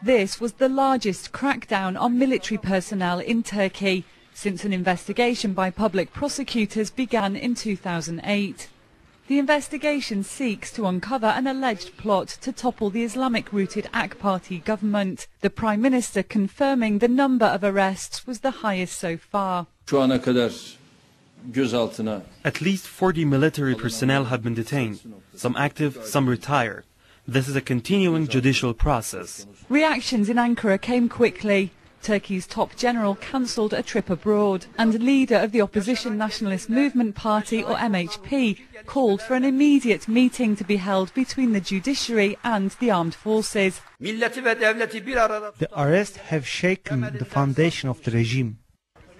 This was the largest crackdown on military personnel in Turkey since an investigation by public prosecutors began in 2008. The investigation seeks to uncover an alleged plot to topple the Islamic-rooted AK Party government, the Prime Minister confirming the number of arrests was the highest so far. At least 40 military personnel have been detained, some active, some retired. This is a continuing judicial process. Reactions in Ankara came quickly. Turkey's top general cancelled a trip abroad, and leader of the opposition Nationalist Movement Party, or MHP, called for an immediate meeting to be held between the judiciary and the armed forces. The arrests have shaken the foundation of the regime.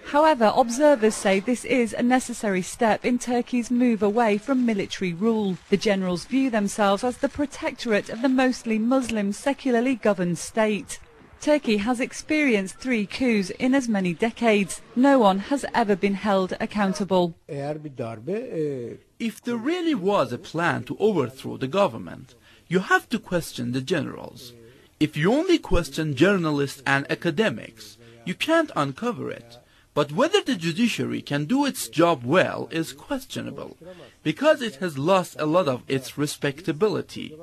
However, observers say this is a necessary step in Turkey's move away from military rule. The generals view themselves as the protectorate of the mostly Muslim, secularly governed state. Turkey has experienced 3 coups in as many decades. No one has ever been held accountable. If there really was a plan to overthrow the government, you have to question the generals. If you only question journalists and academics, you can't uncover it. But whether the judiciary can do its job well is questionable, because it has lost a lot of its respectability.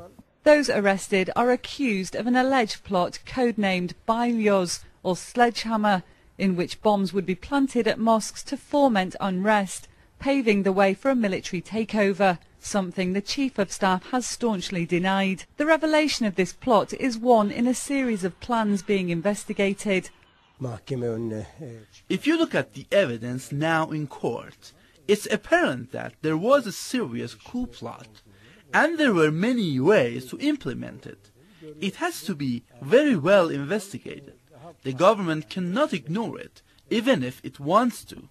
Those arrested are accused of an alleged plot codenamed Balyoz, or sledgehammer, in which bombs would be planted at mosques to foment unrest, paving the way for a military takeover, something the Chief of Staff has staunchly denied. The revelation of this plot is one in a series of plans being investigated. If you look at the evidence now in court, it's apparent that there was a serious coup plot, and there were many ways to implement it. It has to be very well investigated. The government cannot ignore it, even if it wants to.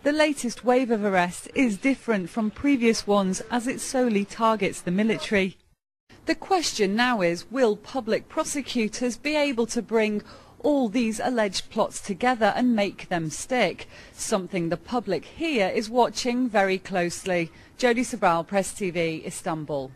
The latest wave of arrests is different from previous ones as it solely targets the military. The question now is, will public prosecutors be able to bring all these alleged plots together and make them stick? Something the public here is watching very closely. Jody Sobral, PressTV, Istanbul.